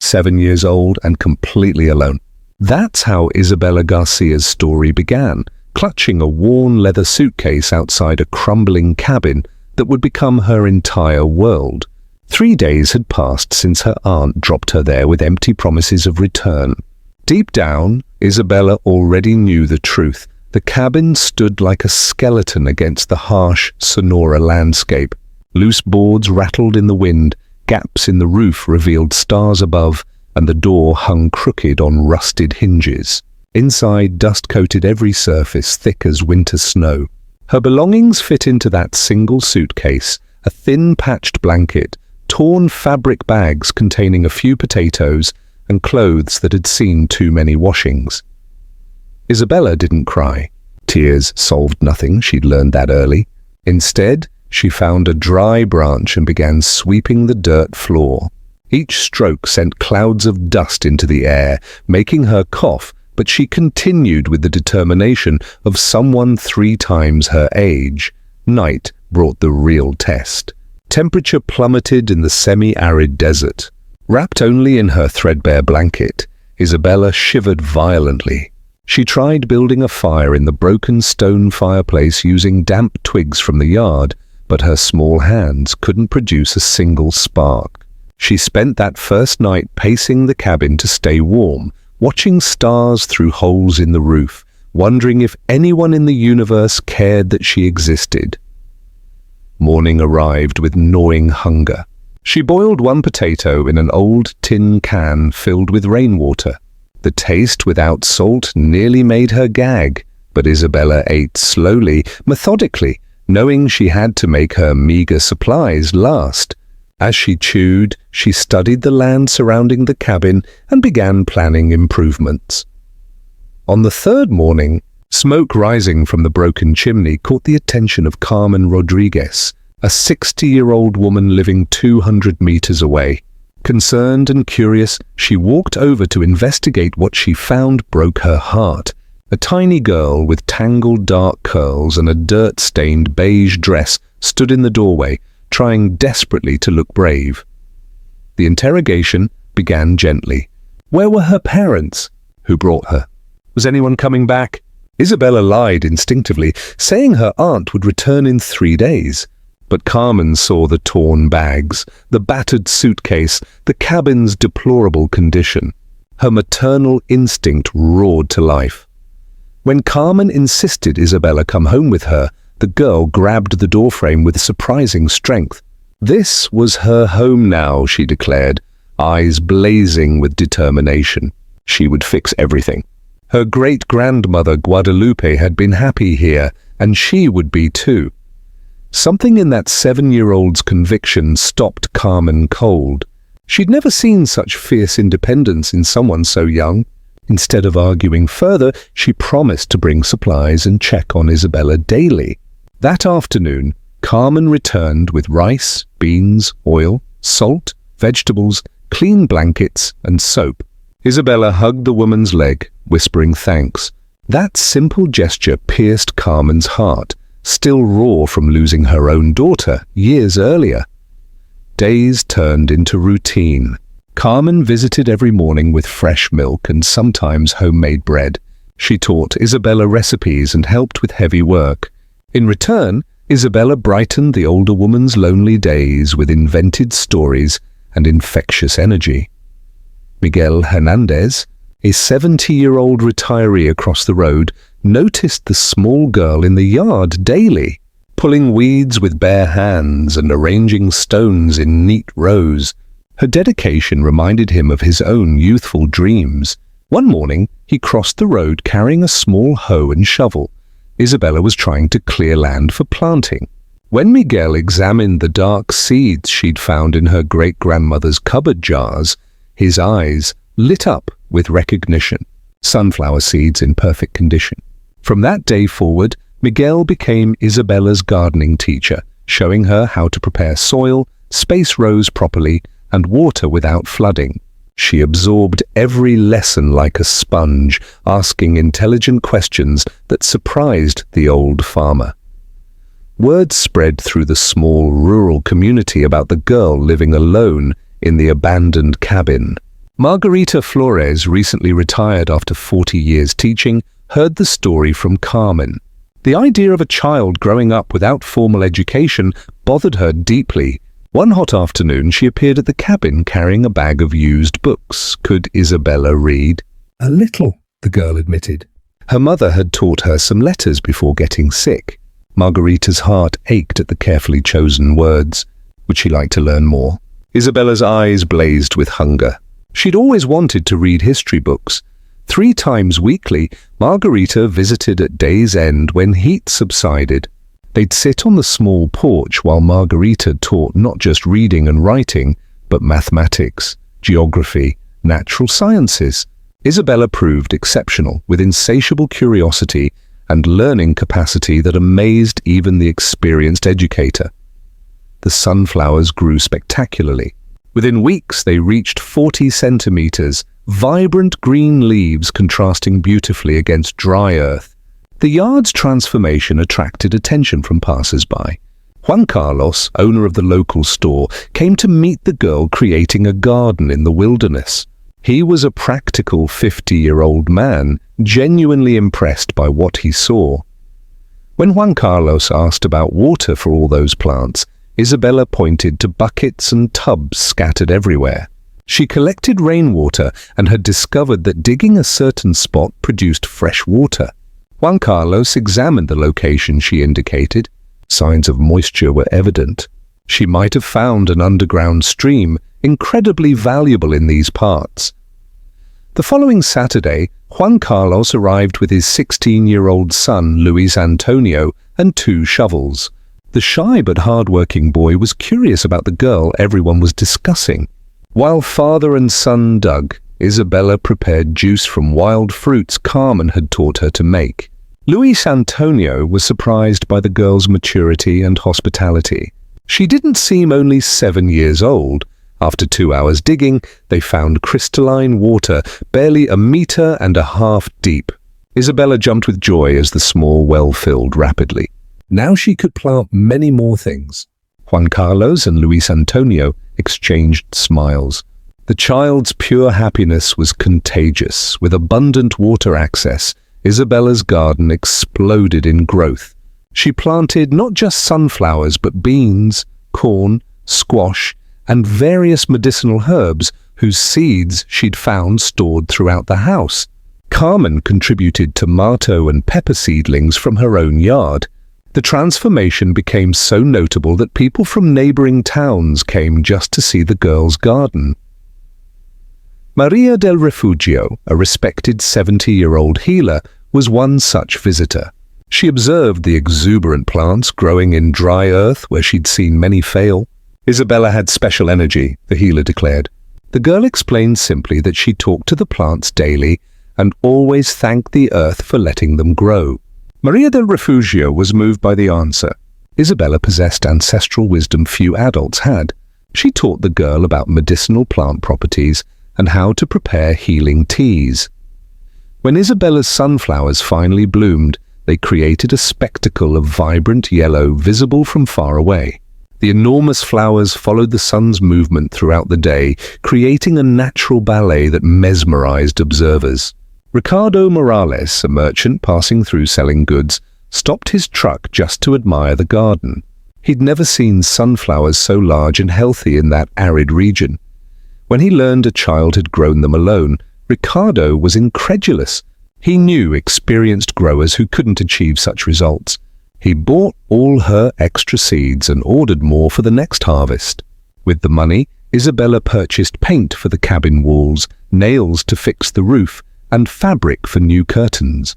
7 years old and completely alone. That's how Isabella Garcia's story began, clutching a worn leather suitcase outside a crumbling cabin that would become her entire world. 3 days had passed since her aunt dropped her there with empty promises of return. Deep down, Isabella already knew the truth. The cabin stood like a skeleton against the harsh Sonora landscape. Loose boards rattled in the wind, gaps in the roof revealed stars above, and the door hung crooked on rusted hinges. Inside, dust coated every surface, thick as winter snow. Her belongings fit into that single suitcase, a thin patched blanket, torn fabric bags containing a few potatoes, and clothes that had seen too many washings. Isabella didn't cry. Tears solved nothing, she'd learned that early. Instead, she found a dry branch and began sweeping the dirt floor. Each stroke sent clouds of dust into the air, making her cough, but she continued with the determination of someone 3 times her age. Night brought the real test. Temperature plummeted in the semi-arid desert. Wrapped only in her threadbare blanket, Isabella shivered violently. She tried building a fire in the broken stone fireplace using damp twigs from the yard, but her small hands couldn't produce a single spark. She spent that first night pacing the cabin to stay warm, watching stars through holes in the roof, wondering if anyone in the universe cared that she existed. Morning arrived with gnawing hunger. She boiled 1 potato in an old tin can filled with rainwater. The taste without salt nearly made her gag, but Isabella ate slowly, methodically, knowing she had to make her meager supplies last. As she chewed, she studied the land surrounding the cabin and began planning improvements. On the 3rd morning, smoke rising from the broken chimney caught the attention of Carmen Rodriguez, a 60-year-old woman living 200 meters away. Concerned and curious, she walked over to investigate. What she found broke her heart. A tiny girl with tangled dark curls and a dirt-stained beige dress stood in the doorway, trying desperately to look brave. The interrogation began gently. Where were her parents? Who brought her? Was anyone coming back? Isabella lied instinctively, saying her aunt would return in 3 days. But Carmen saw the torn bags, the battered suitcase, the cabin's deplorable condition. Her maternal instinct roared to life. When Carmen insisted Isabella come home with her, the girl grabbed the doorframe with surprising strength. This was her home now, she declared, eyes blazing with determination. She would fix everything. Her great-grandmother Guadalupe had been happy here, and she would be too. Something in that 7-year-old's conviction stopped Carmen cold. She'd never seen such fierce independence in someone so young. Instead of arguing further, she promised to bring supplies and check on Isabella daily. That afternoon, Carmen returned with rice, beans, oil, salt, vegetables, clean blankets, and soap. Isabella hugged the woman's leg, whispering thanks. That simple gesture pierced Carmen's heart, still raw from losing her own daughter years earlier. Days turned into routine. Carmen visited every morning with fresh milk and sometimes homemade bread. She taught Isabella recipes and helped with heavy work. In return, Isabella brightened the older woman's lonely days with invented stories and infectious energy. Miguel Hernandez, a 70-year-old retiree across the road, noticed the small girl in the yard daily, pulling weeds with bare hands and arranging stones in neat rows. Her dedication reminded him of his own youthful dreams. One morning, he crossed the road carrying a small hoe and shovel. Isabella was trying to clear land for planting. When Miguel examined the dark seeds she'd found in her great-grandmother's cupboard jars, his eyes lit up with recognition. Sunflower seeds in perfect condition. From that day forward, Miguel became Isabella's gardening teacher, showing her how to prepare soil, space rows properly, and water without flooding. She absorbed every lesson like a sponge, asking intelligent questions that surprised the old farmer. Word spread through the small rural community about the girl living alone in the abandoned cabin. Margarita Flores, recently retired after 40 years teaching, heard the story from Carmen. The idea of a child growing up without formal education bothered her deeply. One hot afternoon, she appeared at the cabin carrying a bag of used books. Could Isabella read? A little, the girl admitted. Her mother had taught her some letters before getting sick. Margarita's heart ached at the carefully chosen words. Would she like to learn more? Isabella's eyes blazed with hunger. She'd always wanted to read history books. 3 times weekly, Margarita visited at day's end when heat subsided. They'd sit on the small porch while Margarita taught not just reading and writing, but mathematics, geography, natural sciences. Isabella proved exceptional, with insatiable curiosity and learning capacity that amazed even the experienced educator. The sunflowers grew spectacularly. Within weeks, they reached 40 centimeters, vibrant green leaves contrasting beautifully against dry earth. The yard's transformation attracted attention from passers-by. Juan Carlos, owner of the local store, came to meet the girl creating a garden in the wilderness. He was a practical 50-year-old man, genuinely impressed by what he saw. When Juan Carlos asked about water for all those plants, Isabella pointed to buckets and tubs scattered everywhere. She collected rainwater and had discovered that digging a certain spot produced fresh water. Juan Carlos examined the location she indicated. Signs of moisture were evident. She might have found an underground stream, incredibly valuable in these parts. The following Saturday, Juan Carlos arrived with his 16-year-old son, Luis Antonio, and 2 shovels. The shy but hard-working boy was curious about the girl everyone was discussing. While father and son dug, Isabella prepared juice from wild fruits Carmen had taught her to make. Luis Antonio was surprised by the girl's maturity and hospitality. She didn't seem only 7 years old. After 2 hours digging, they found crystalline water, barely 1.5 meters deep. Isabella jumped with joy as the small well filled rapidly. Now she could plant many more things. Juan Carlos and Luis Antonio exchanged smiles. The child's pure happiness was contagious. With abundant water access, Isabella's garden exploded in growth. She planted not just sunflowers, but beans, corn, squash, and various medicinal herbs whose seeds she'd found stored throughout the house. Carmen contributed tomato and pepper seedlings from her own yard. The transformation became so notable that people from neighboring towns came just to see the girl's garden. Maria del Refugio, a respected 70-year-old healer, was one such visitor. She observed the exuberant plants growing in dry earth where she'd seen many fail. Isabella had special energy, the healer declared. The girl explained simply that she talked to the plants daily and always thanked the earth for letting them grow. Maria del Refugio was moved by the answer. Isabella possessed ancestral wisdom few adults had. She taught the girl about medicinal plant properties and how to prepare healing teas. When Isabella's sunflowers finally bloomed, they created a spectacle of vibrant yellow visible from far away. The enormous flowers followed the sun's movement throughout the day, creating a natural ballet that mesmerized observers. Ricardo Morales, a merchant passing through selling goods, stopped his truck just to admire the garden. He'd never seen sunflowers so large and healthy in that arid region. When he learned a child had grown them alone, Ricardo was incredulous. He knew experienced growers who couldn't achieve such results. He bought all her extra seeds and ordered more for the next harvest. With the money, Isabella purchased paint for the cabin walls, nails to fix the roof, and fabric for new curtains.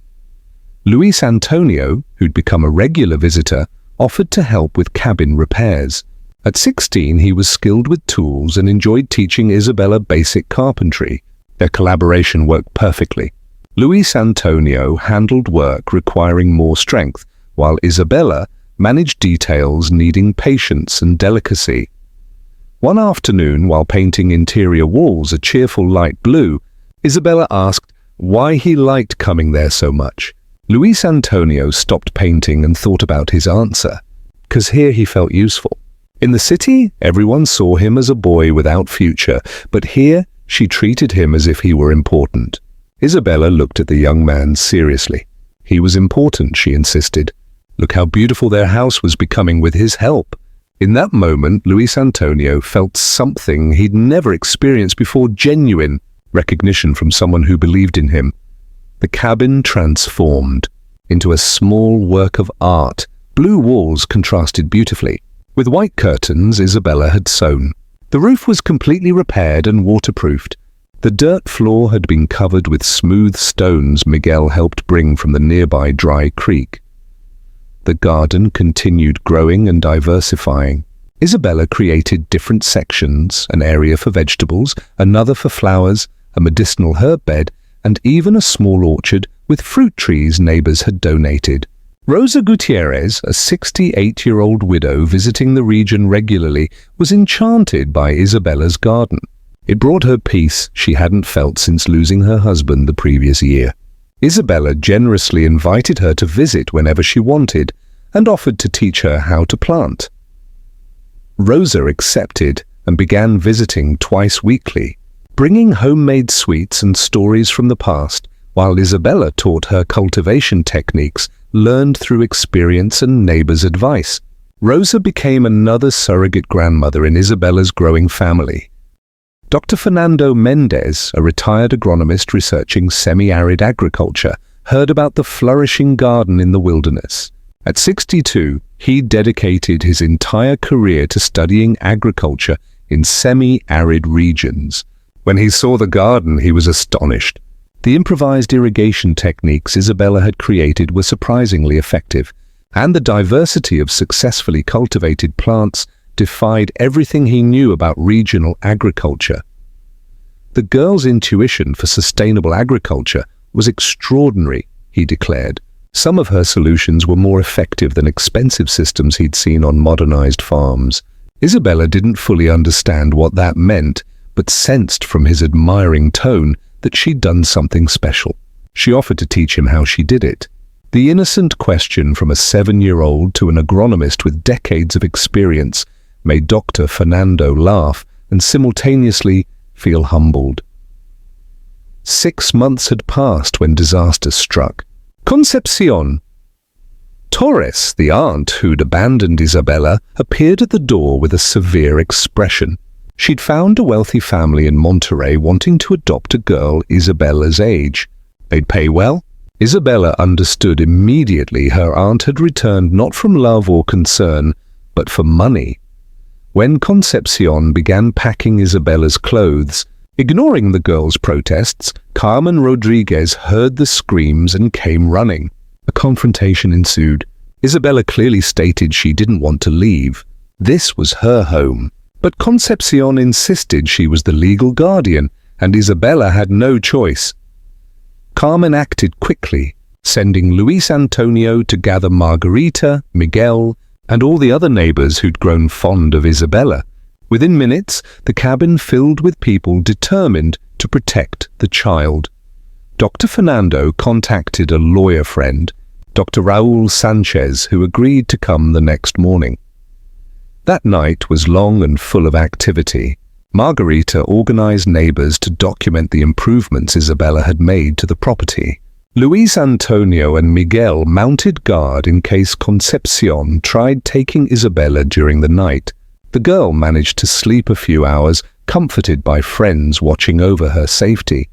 Luis Antonio, who'd become a regular visitor, offered to help with cabin repairs. At 16, he was skilled with tools and enjoyed teaching Isabella basic carpentry. Their collaboration worked perfectly. Luis Antonio handled work requiring more strength, while Isabella managed details needing patience and delicacy. One afternoon, while painting interior walls a cheerful light blue, Isabella asked why he liked coming there so much. Luis Antonio stopped painting and thought about his answer. 'Cause here he felt useful. In the city, everyone saw him as a boy without future, but here She treated him as if he were important. Isabella looked at the young man seriously. He was important, she insisted. Look how beautiful their house was becoming with his help. In that moment, Luis Antonio felt something he'd never experienced before, genuine recognition from someone who believed in him. The cabin transformed into a small work of art. Blue walls contrasted beautifully with white curtains Isabella had sewn. The roof was completely repaired and waterproofed. The dirt floor had been covered with smooth stones Miguel helped bring from the nearby dry creek. The garden continued growing and diversifying. Isabella created different sections, an area for vegetables, another for flowers, a medicinal herb bed, and even a small orchard with fruit trees neighbors had donated. Rosa Gutierrez, a 68-year-old widow visiting the region regularly, was enchanted by Isabella's garden. It brought her peace she hadn't felt since losing her husband the previous year. Isabella generously invited her to visit whenever she wanted and offered to teach her how to plant. Rosa accepted and began visiting twice weekly, bringing homemade sweets and stories from the past, while Isabella taught her cultivation techniques learned through experience and neighbors' advice. Rosa became another surrogate grandmother in Isabella's growing family. Dr. Fernando Mendez, a retired agronomist researching semi-arid agriculture, heard about the flourishing garden in the wilderness. At 62, he dedicated his entire career to studying agriculture in semi-arid regions. When he saw the garden, he was astonished. The improvised irrigation techniques Isabella had created were surprisingly effective, and the diversity of successfully cultivated plants defied everything he knew about regional agriculture. The girl's intuition for sustainable agriculture was extraordinary, he declared. Some of her solutions were more effective than expensive systems he'd seen on modernized farms. Isabella didn't fully understand what that meant, but sensed from his admiring tone that she'd done something special. She offered to teach him how she did it. The innocent question from a 7-year-old to an agronomist with decades of experience made Dr. Fernando laugh and simultaneously feel humbled. 6 months had passed when disaster struck. Concepcion Torres, the aunt who'd abandoned Isabella, appeared at the door with a severe expression. She'd found a wealthy family in Monterrey wanting to adopt a girl Isabella's age. They'd pay well. Isabella understood immediately her aunt had returned not from love or concern, but for money. When Concepcion began packing Isabella's clothes, ignoring the girl's protests, Carmen Rodriguez heard the screams and came running. A confrontation ensued. Isabella clearly stated she didn't want to leave. This was her home. But Concepcion insisted she was the legal guardian, and Isabella had no choice. Carmen acted quickly, sending Luis Antonio to gather Margarita, Miguel, and all the other neighbors who'd grown fond of Isabella. Within minutes, the cabin filled with people determined to protect the child. Dr. Fernando contacted a lawyer friend, Dr. Raul Sanchez, who agreed to come the next morning. That night was long and full of activity. Margarita organized neighbors to document the improvements Isabella had made to the property. Luis Antonio and Miguel mounted guard in case Concepcion tried taking Isabella during the night. The girl managed to sleep a few hours, comforted by friends watching over her safety.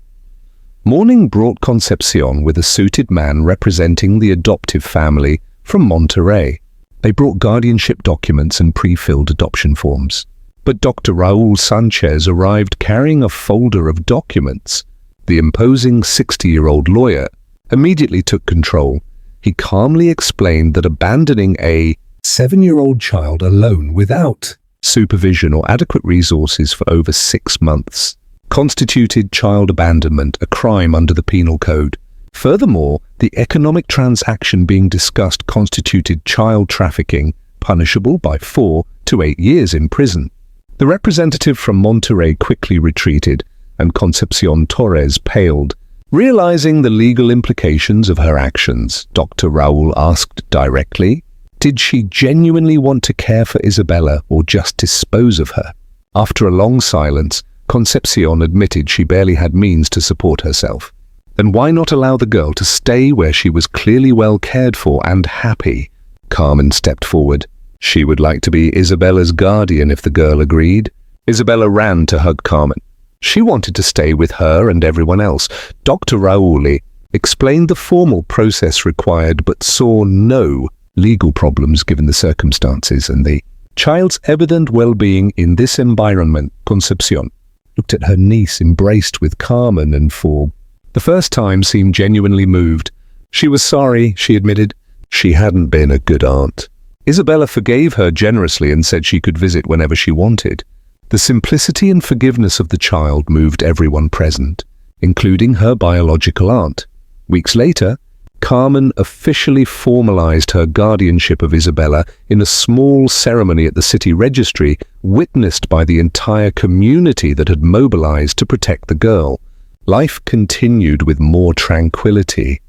Morning brought Concepcion with a suited man representing the adoptive family from Monterrey. They brought guardianship documents and pre-filled adoption forms. But Dr. Raul Sanchez arrived carrying a folder of documents. The imposing 60-year-old lawyer immediately took control. He calmly explained that abandoning a 7-year-old child alone without supervision or adequate resources for over 6 months constituted child abandonment, a crime under the Penal Code. Furthermore, the economic transaction being discussed constituted child trafficking, punishable by 4 to 8 years in prison. The representative from Monterrey quickly retreated, and Concepcion Torres paled. Realizing the legal implications of her actions, Dr. Raul asked directly, did she genuinely want to care for Isabella or just dispose of her? After a long silence, Concepcion admitted she barely had means to support herself. Then why not allow the girl to stay where she was clearly well cared for and happy? Carmen stepped forward. She would like to be Isabella's guardian if the girl agreed. Isabella ran to hug Carmen. She wanted to stay with her and everyone else. Dr. Rauli explained the formal process required but saw no legal problems given the circumstances and the child's evident well-being in this environment. Concepcion looked at her niece embraced with Carmen and for the first time seemed genuinely moved. She was sorry, she admitted. She hadn't been a good aunt. Isabella forgave her generously and said she could visit whenever she wanted. The simplicity and forgiveness of the child moved everyone present, including her biological aunt. Weeks later, Carmen officially formalized her guardianship of Isabella in a small ceremony at the city registry, witnessed by the entire community that had mobilized to protect the girl. Life continued with more tranquility.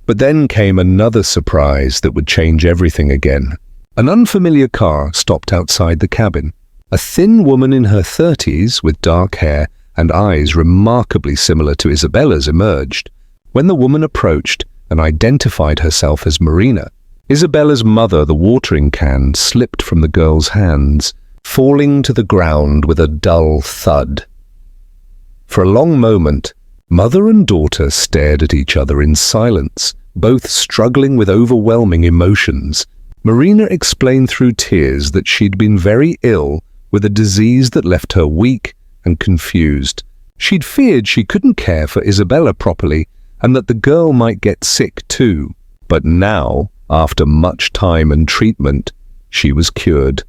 But then came another surprise that would change everything again. An unfamiliar car stopped outside the cabin. A thin woman in her 30s with dark hair and eyes remarkably similar to Isabella's emerged. When the woman approached and identified herself as Marina, Isabella's mother, the watering can, slipped from the girl's hands, falling to the ground with a dull thud. For a long moment, mother and daughter stared at each other in silence, both struggling with overwhelming emotions. Marina explained through tears that she'd been very ill with a disease that left her weak and confused. She'd feared she couldn't care for Isabella properly and that the girl might get sick too. But now, after much time and treatment, she was cured.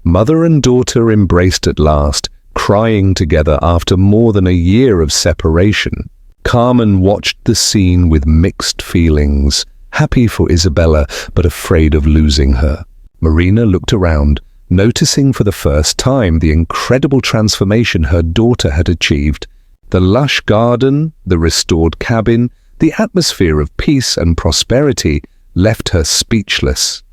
Mother and daughter embraced at last, crying together after more than a year of separation. Carmen watched the scene with mixed feelings, happy for Isabella but afraid of losing her. Marina looked around, noticing for the first time the incredible transformation her daughter had achieved. The lush garden, the restored cabin, the atmosphere of peace and prosperity left her speechless.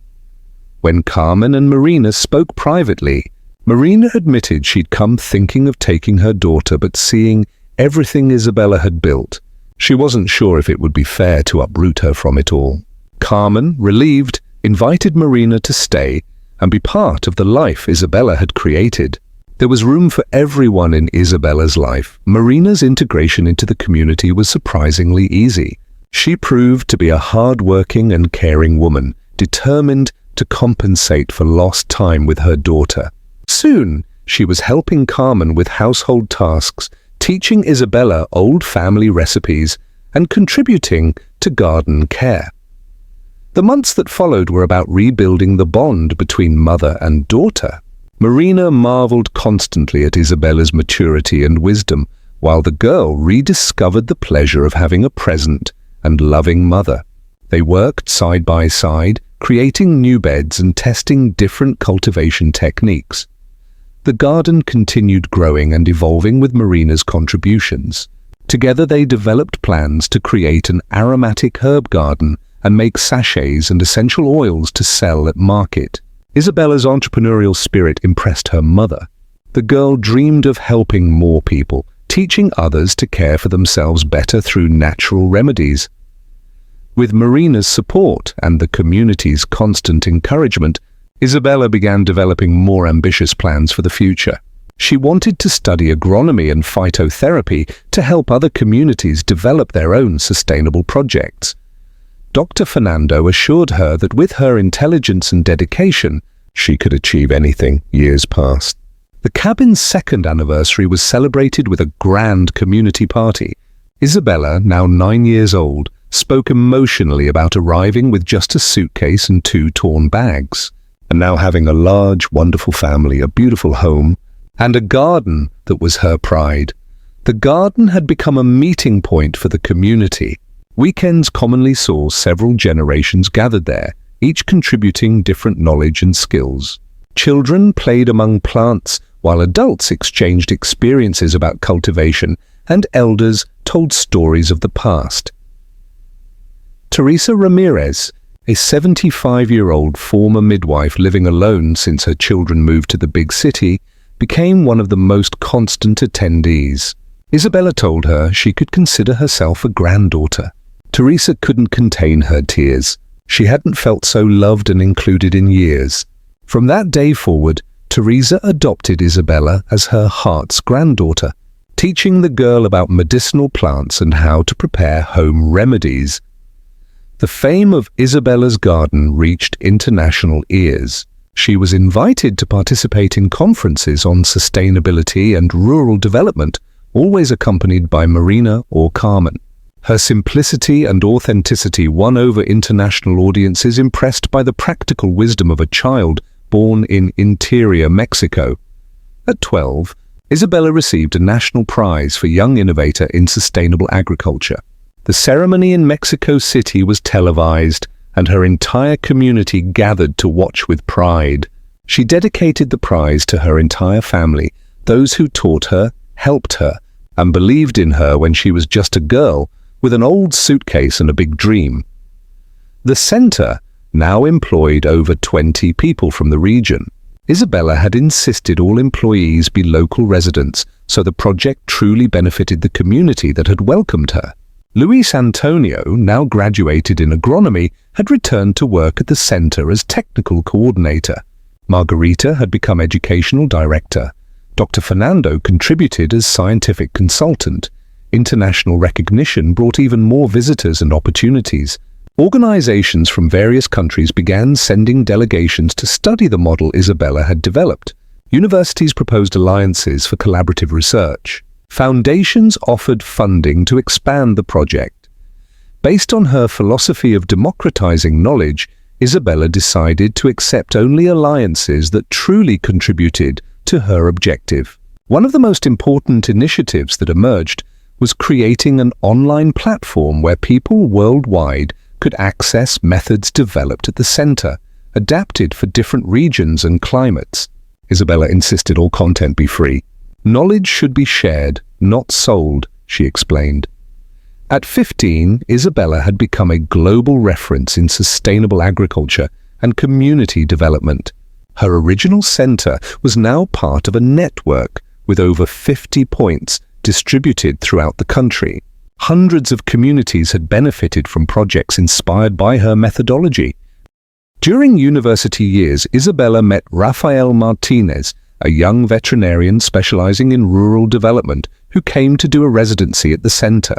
When Carmen and Marina spoke privately, Marina admitted she'd come thinking of taking her daughter, but seeing everything Isabella had built, she wasn't sure if it would be fair to uproot her from it all. Carmen, relieved, invited Marina to stay and be part of the life Isabella had created. There was room for everyone in Isabella's life. Marina's integration into the community was surprisingly easy. She proved to be a hard-working and caring woman, determined to compensate for lost time with her daughter. Soon, she was helping Carmen with household tasks, teaching Isabella old family recipes, and contributing to garden care. The months that followed were about rebuilding the bond between mother and daughter. Marina marveled constantly at Isabella's maturity and wisdom, while the girl rediscovered the pleasure of having a present and loving mother. They worked side by side, creating new beds and testing different cultivation techniques. The garden continued growing and evolving with Marina's contributions. Together they developed plans to create an aromatic herb garden and make sachets and essential oils to sell at market. Isabella's entrepreneurial spirit impressed her mother. The girl dreamed of helping more people, teaching others to care for themselves better through natural remedies. With Marina's support and the community's constant encouragement, Isabella began developing more ambitious plans for the future. She wanted to study agronomy and phytotherapy to help other communities develop their own sustainable projects. Dr. Fernando assured her that with her intelligence and dedication, she could achieve anything. Years passed. The cabin's second anniversary was celebrated with a grand community party. Isabella, now 9 years old, spoke emotionally about arriving with just a suitcase and 2 torn bags, and now having a large, wonderful family, a beautiful home, and a garden that was her pride. The garden had become a meeting point for the community. Weekends commonly saw several generations gathered there, each contributing different knowledge and skills. Children played among plants, while adults exchanged experiences about cultivation, and elders told stories of the past. Teresa Ramirez, a 75-year-old former midwife living alone since her children moved to the big city, became one of the most constant attendees. Isabella told her she could consider herself a granddaughter. Teresa couldn't contain her tears. She hadn't felt so loved and included in years. From that day forward, Teresa adopted Isabella as her heart's granddaughter, teaching the girl about medicinal plants and how to prepare home remedies. The fame of Isabella's garden reached international ears. She was invited to participate in conferences on sustainability and rural development, always accompanied by Marina or Carmen. Her simplicity and authenticity won over international audiences impressed by the practical wisdom of a child born in interior Mexico. At 12, Isabella received a national prize for Young Innovator in Sustainable Agriculture. The ceremony in Mexico City was televised, and her entire community gathered to watch with pride. She dedicated the prize to her entire family, those who taught her, helped her, and believed in her when she was just a girl with an old suitcase and a big dream. The center now employed over 20 people from the region. Isabella had insisted all employees be local residents, so the project truly benefited the community that had welcomed her. Luis Antonio, now graduated in agronomy, had returned to work at the center as technical coordinator. Margarita had become educational director. Dr. Fernando contributed as scientific consultant. International recognition brought even more visitors and opportunities. Organizations from various countries began sending delegations to study the model Isabella had developed. Universities proposed alliances for collaborative research. Foundations offered funding to expand the project. Based on her philosophy of democratizing knowledge, Isabella decided to accept only alliances that truly contributed to her objective. One of the most important initiatives that emerged was creating an online platform where people worldwide could access methods developed at the center, adapted for different regions and climates. Isabella insisted all content be free. Knowledge should be shared, not sold, she explained. At 15, Isabella had become a global reference in sustainable agriculture and community development. Her original center was now part of a network with over 50 points distributed throughout the country. Hundreds of communities had benefited from projects inspired by her methodology. During university years, Isabella met Rafael Martinez, a young veterinarian specializing in rural development who came to do a residency at the center.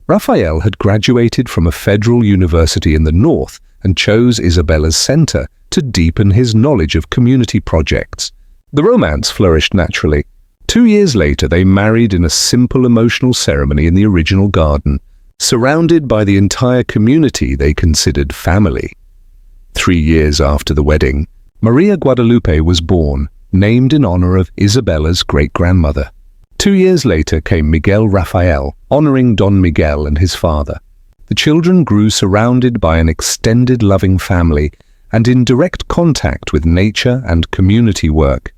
Rafael had graduated from a federal university in the north and chose Isabella's center to deepen his knowledge of community projects. The romance flourished naturally. 2 years later, they married in a simple emotional ceremony in the original garden, surrounded by the entire community they considered family. 3 years after the wedding, Maria Guadalupe was born, named in honor of Isabella's great-grandmother. 2 years later came Miguel Rafael, honoring Don Miguel and his father. The children grew surrounded by an extended loving family and in direct contact with nature and community work.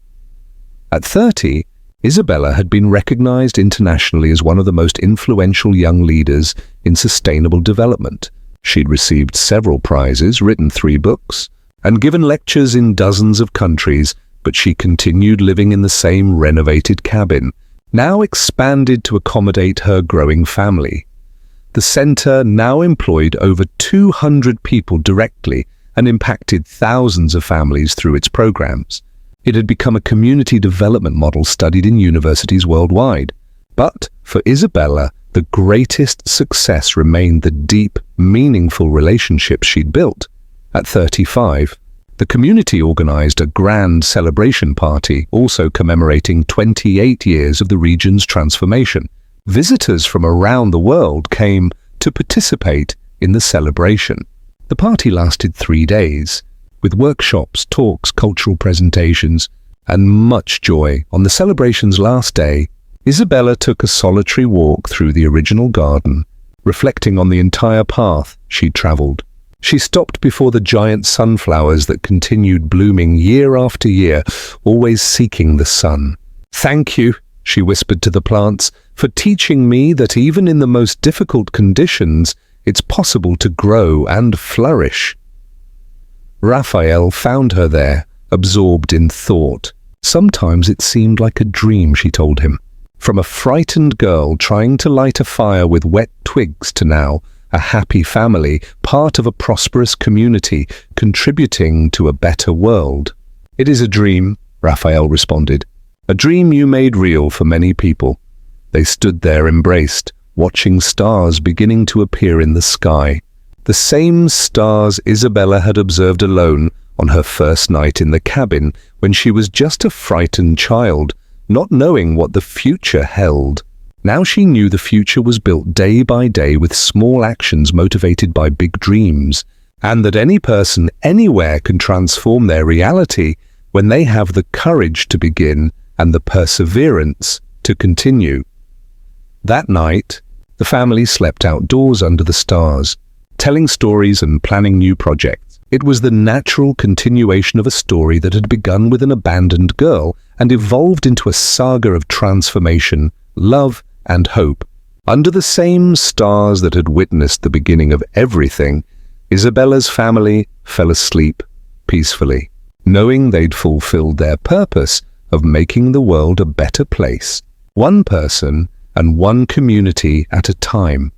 At 30, Isabella had been recognized internationally as one of the most influential young leaders in sustainable development. She'd received several prizes, written 3 books, and given lectures in dozens of countries, but she continued living in the same renovated cabin, now expanded to accommodate her growing family. The center now employed over 200 people directly and impacted thousands of families through its programs. It had become a community development model studied in universities worldwide. But for Isabella, the greatest success remained the deep, meaningful relationships she'd built. At 35, the community organized a grand celebration party, also commemorating 28 years of the region's transformation. Visitors from around the world came to participate in the celebration. The party lasted 3 days, with workshops, talks, cultural presentations, and much joy. On the celebration's last day, Isabella took a solitary walk through the original garden, reflecting on the entire path she'd traveled. She stopped before the giant sunflowers that continued blooming year after year, always seeking the sun. "Thank you," she whispered to the plants, "for teaching me that even in the most difficult conditions, it's possible to grow and flourish." Raphael found her there, absorbed in thought. Sometimes it seemed like a dream, she told him. From a frightened girl trying to light a fire with wet twigs to now a happy family, part of a prosperous community, contributing to a better world. It is a dream, Raphael responded. A dream you made real for many people. They stood there embraced, watching stars beginning to appear in the sky. The same stars Isabella had observed alone on her first night in the cabin when she was just a frightened child, not knowing what the future held. Now she knew the future was built day by day with small actions motivated by big dreams, and that any person anywhere can transform their reality when they have the courage to begin and the perseverance to continue. That night, the family slept outdoors under the stars, telling stories and planning new projects. It was the natural continuation of a story that had begun with an abandoned girl and evolved into a saga of transformation, love, and hope. Under the same stars that had witnessed the beginning of everything, Isabella's family fell asleep peacefully, knowing they'd fulfilled their purpose of making the world a better place, one person and one community at a time.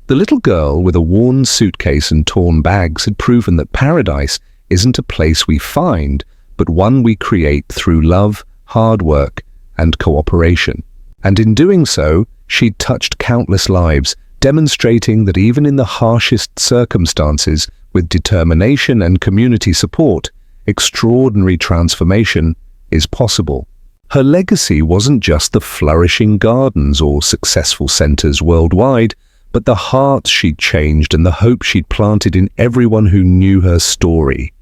The little girl with a worn suitcase and torn bags had proven that paradise isn't a place we find, but one we create through love, hard work, and cooperation. And in doing so, she'd touched countless lives, demonstrating that even in the harshest circumstances, with determination and community support, extraordinary transformation is possible. Her legacy wasn't just the flourishing gardens or successful centers worldwide, but the hearts she'd changed and the hope she'd planted in everyone who knew her story.